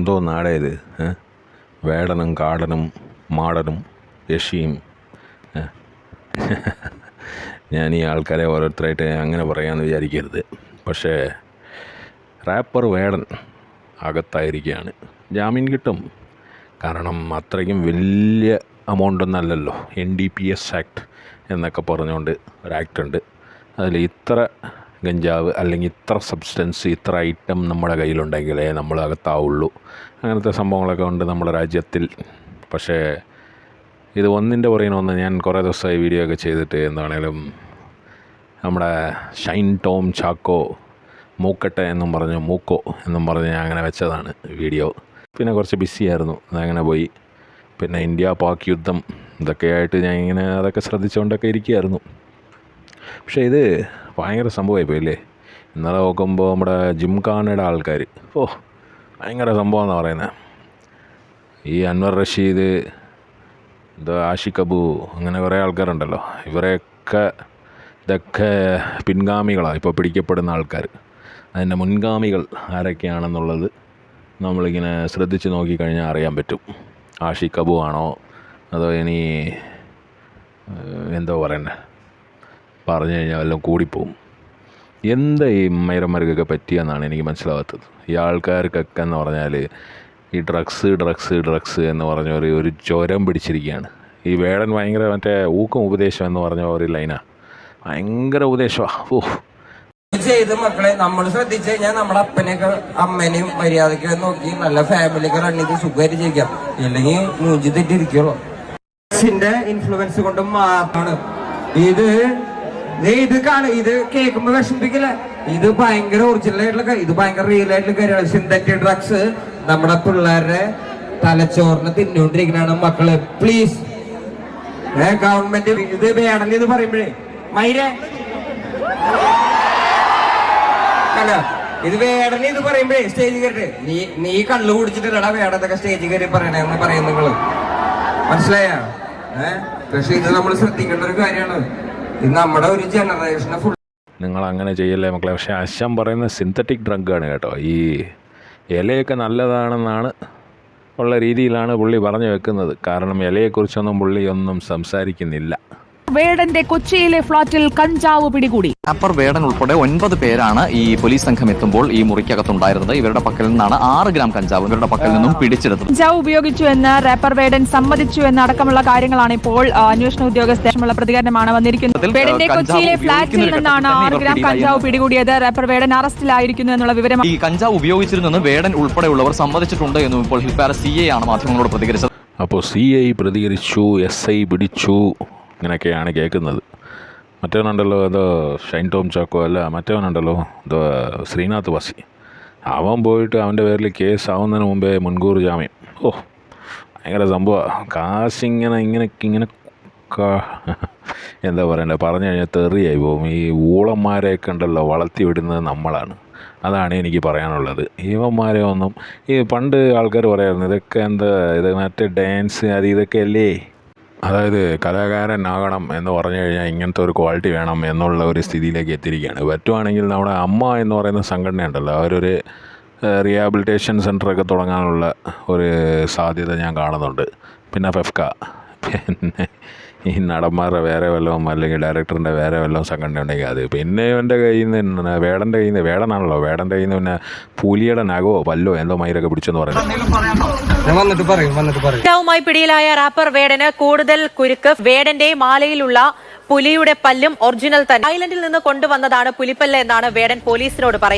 എന്തോ നാടേത് വേടനും കാടനും മാടനും യക്ഷിയും. ഞാൻ ഈ ആൾക്കാരെ ഓരോരുത്തരായിട്ട് അങ്ങനെ പറയാമെന്ന് വിചാരിക്കരുത്. പക്ഷേ റാപ്പർ വേടൻ അകത്തായിരിക്കുകയാണ്. ജാമ്യം കിട്ടും. കാരണം അത്രയ്ക്കും വലിയ എമൗണ്ടൊന്നും അല്ലല്ലോ. NDPS ആക്ട് എന്നൊക്കെ പറഞ്ഞുകൊണ്ട് ഒരു ആക്ട് ഉണ്ട്. അതിൽ ഇത്ര ഗഞ്ചാവ് അല്ലെങ്കിൽ ഇത്ര സബ്സ്റ്റൻസ് ഇത്ര ഐറ്റം നമ്മുടെ കയ്യിലുണ്ടെങ്കിലേ നമ്മൾ അകത്താവുള്ളൂ. അങ്ങനത്തെ സംഭവങ്ങളൊക്കെ ഉണ്ട് നമ്മുടെ രാജ്യത്തിൽ. പക്ഷേ ഇത് ഒന്നിൻ്റെ പുറകിനൊന്ന് ഞാൻ കുറേ ദിവസമായി വീഡിയോ ഒക്കെ ചെയ്തിട്ട് എന്താണേലും നമ്മുടെ ഷൈൻ ടോം ചാക്കോ മൂക്കട്ടെ എന്നും പറഞ്ഞു മൂക്കോ എന്നും പറഞ്ഞ് ഞാൻ അങ്ങനെ വെച്ചതാണ് വീഡിയോ. പിന്നെ കുറച്ച് ബിസിയായിരുന്നു, അതങ്ങനെ പോയി. പിന്നെ ഇന്ത്യ പാക് യുദ്ധം ഇതൊക്കെയായിട്ട് ഞാൻ ഇങ്ങനെ അതൊക്കെ ശ്രദ്ധിച്ചുകൊണ്ടൊക്കെ ഇരിക്കുകയായിരുന്നു. പക്ഷേ ഇത് ഭയങ്കര സംഭവമായി പോയില്ലേ. ഇന്നലെ നോക്കുമ്പോൾ നമ്മുടെ ജിംഖാനയുടെ ആൾക്കാർ ഭയങ്കര സംഭവമെന്നാണ് പറയുന്നത്. ഈ അൻവർ റഷീദ്, ആഷിഖ് അബു, അങ്ങനെ കുറേ ആൾക്കാരുണ്ടല്ലോ. ഇതൊക്കെ പിൻഗാമികളാണ് ഇപ്പോൾ പിടിക്കപ്പെടുന്ന ആൾക്കാർ. അതിൻ്റെ മുൻഗാമികൾ ആരൊക്കെയാണെന്നുള്ളത് നമ്മളിങ്ങനെ ശ്രദ്ധിച്ച് നോക്കിക്കഴിഞ്ഞാൽ അറിയാൻ പറ്റും. ആഷിഖ് അബു ആണോ അതോ ഇനി എന്തോ പറയണ്ടേ, പറഞ്ഞു കഴിഞ്ഞാൽ വല്ലതും കൂടിപ്പോവും. എന്താ ഈ മൈരന്മാർക്കൊക്കെ പറ്റിയെന്നാണ് എനിക്ക് മനസ്സിലാവാത്തത്. ഈ ആൾക്കാർക്കൊക്കെ എന്ന് പറഞ്ഞാൽ ഈ ഡ്രഗ്സ് എന്ന് പറഞ്ഞ ഒരു ചുരം പിടിച്ചിരിക്കുകയാണ്. ഈ വേടൻ ഭയങ്കര ഊക്കം ഉപദേശം എന്ന് പറഞ്ഞ ഒരു ലൈനാണ്. ഭയങ്കര ഉപദേശമാണ്. ചെയ്ത് മക്കളെ നമ്മൾ ശ്രദ്ധിച്ചു കഴിഞ്ഞാൽ നമ്മുടെ അപ്പനെയൊക്കെ അമ്മേനെയും മര്യാദയ്ക്ക് നോക്കി നല്ല ഫാമിലിയൊക്കെ റൺ ചെയ്ത് സുഖമായിട്ട് ജീവിക്കാം. ഇല്ലെങ്കിൽ മൂഞ്ചി തെറ്റിരിക്കുള്ളൂ. ഇൻഫ്ലുവൻസ് കൊണ്ട് മാത്രമാണ് ഇത് കേൾക്കുമ്പോ വിഷമിപ്പിക്കില്ല. ഇത് ഭയങ്കര ഒറിജിനൽ ആയിട്ടുള്ള, ഇത് ഭയങ്കര റിയൽ ആയിട്ടുള്ള കാര്യമാണ്. സിന്തറ്റിക് ഡ്രഗ്സ് നമ്മുടെ പിള്ളേരുടെ തലച്ചോറിനെ തിന്നുകൊണ്ടിരിക്കുന്നതാണ് മക്കള്. പ്ലീസ് ഗവൺമെന്റ് ഇത് വേണമെന്ന് ഇത് പറയുമ്പോഴേ മൈരേ അല്ല, ഇത് വേടനെ ഇത് പറയുമ്പോഴേ സ്റ്റേജ് കയറിട്ട് നീ കള്ളു കുടിച്ചിട്ടില്ലടാ വേടത്തൊക്കെ സ്റ്റേജ് കയറി പറയണെന്ന് പറയും നിങ്ങള്. മനസ്സിലായ? പക്ഷെ ഇത് നമ്മൾ ശ്രദ്ധിക്കേണ്ട ഒരു കാര്യമാണ്. ഇത് നമ്മുടെ ഒരു ജനറേഷനെ ഫുൾ. നിങ്ങൾ അങ്ങനെ ചെയ്യല്ലേ മക്കളെ. പക്ഷേ അശം പറയുന്ന സിന്തറ്റിക് ഡ്രഗാണ് കേട്ടോ. ഈ ഇലയൊക്കെ നല്ലതാണെന്നാണ് ഉള്ള രീതിയിലാണ് പുള്ളി പറഞ്ഞു വെക്കുന്നത്. കാരണം ഇലയെക്കുറിച്ചൊന്നും പുള്ളി ഒന്നും സംസാരിക്കുന്നില്ല. വേടന്റെ കൊച്ചിയിലെ ഫ്ളാറ്റിൽ കഞ്ചാവ് പിടികൂടി. റാപ്പർ വേടൻ ഉൾപ്പെടെ 9 പേരാണ് ഈ പോലീസ് സംഘം എത്തുമ്പോൾ ഈ മുറിക്കകത്തുണ്ടായിരുന്നത്. ഇവരുടെ പക്കൽ നിന്നാണ് 6 ഗ്രാം കഞ്ചാവ് ഇവരുടെ പക്കൽ നിന്നും പിടിച്ചെടുത്തത്. കഞ്ചാവ് ഉപയോഗിച്ചു എന്ന് റാപ്പർ വേടൻ സമ്മതിച്ചു എന്നടക്കമുള്ള കാര്യങ്ങളാണ് ഇപ്പോൾ അന്വേഷണ ഉദ്യോഗസ്ഥരുള്ള പ്രതികരണമാണ് വന്നിരിക്കുന്നത്. വേടന്റെ കൊച്ചിയിലെ ഫ്ളാറ്റിൽ നിന്നാണ് 6 ഗ്രാം കഞ്ചാവ് പിടികൂടിയത്. റാപ്പർ വേടൻ അറസ്റ്റിലായിരിക്കുന്നു എന്നുള്ള വിവരം. ഈ കഞ്ചാവ് ഉപയോഗിച്ചിരുന്നെന്ന് വേടൻ ഉൾപ്പെടെയുള്ളവർ സമ്മതിച്ചിട്ടുണ്ട് എന്നും ഇപ്പോൾ ഹിൽപാര CA ആണ് മാധ്യമങ്ങളോട് പ്രതികരിച്ചത്. അപ്പോൾ CI പ്രതികരിച്ചു, SI പിടിച്ചു, ഇങ്ങനെയൊക്കെയാണ് കേൾക്കുന്നത്. മറ്റവനുണ്ടല്ലോ എന്തോ ഷൈൻ ടോം ചാക്കോ അല്ല, മറ്റവനുണ്ടല്ലോ എന്തോ ശ്രീനാഥ് വാസി, അവൻ പോയിട്ട് അവൻ്റെ പേരിൽ കേസ് ആവുന്നതിന് മുമ്പേ മുൻകൂർ ജാമ്യം. ഭയങ്കര സംഭവമാണ്. കാശിങ്ങനെ എന്താ പറയണ്ടേ, പറഞ്ഞു കഴിഞ്ഞാൽ തെറിയായി പോകും. ഈ ഊളന്മാരെയൊക്കെ ഉണ്ടല്ലോ വളർത്തി വിടുന്നത് നമ്മളാണ്. അതാണ് എനിക്ക് പറയാനുള്ളത്. ഇവന്മാരെ ഒന്നും ഈ പണ്ട് ആൾക്കാർ പറയായിരുന്നു ഇതൊക്കെ എന്താ ഇത് മറ്റേ ഡാൻസ് അത് ഇതൊക്കെ അല്ലേ. അതായത് കലാകാരനാകണം എന്ന് പറഞ്ഞു കഴിഞ്ഞാൽ ഇങ്ങനത്തെ ഒരു ക്വാളിറ്റി വേണം എന്നുള്ള ഒരു സ്ഥിതിയിലേക്ക് എത്തിയിരിക്കുകയാണ്. പറ്റുവാണെങ്കിൽ നമ്മുടെ അമ്മ എന്ന് പറയുന്ന സംഘടന ഉണ്ടല്ലോ, അവരൊരു റീഹാബിലിറ്റേഷൻ സെൻ്ററൊക്കെ തുടങ്ങാനുള്ള ഒരു സാധ്യത ഞാൻ കാണുന്നുണ്ട്. പിന്നെ ഫെഫ്ക, പിന്നെ ഈ നടന്മാരുടെ വേറെ വല്ലതും അല്ലെങ്കിൽ ഡയറക്ടറിൻ്റെ വേറെ വല്ലതും സംഘടന ഉണ്ടെങ്കിൽ അത്. പിന്നെ ഇവൻ്റെ കയ്യിൽ നിന്ന് വേടൻ്റെ കയ്യിൽ നിന്ന് വേടൻ്റെ കയ്യിൽ നിന്ന് പിന്നെ പുലിയുടെ നഖമോ പല്ലോ എന്തോ മയിലൊക്കെ പിടിച്ചെന്ന് പറയുന്നത്. പിടിയിലായ റാപ്പർ വേടന് കൂടുതൽ കുരുക്ക്. വേടന്റെ മാലയിലുള്ള പുലിയുടെ പല്ലും ഒറിജിനൽ തന്നെ ഐലൻഡിൽ നിന്ന് കൊണ്ടുവന്നതാണ് പുലിപ്പല്ല് എന്നാണ് വേടൻ പോലീസിനോട് പറയുന്നത്.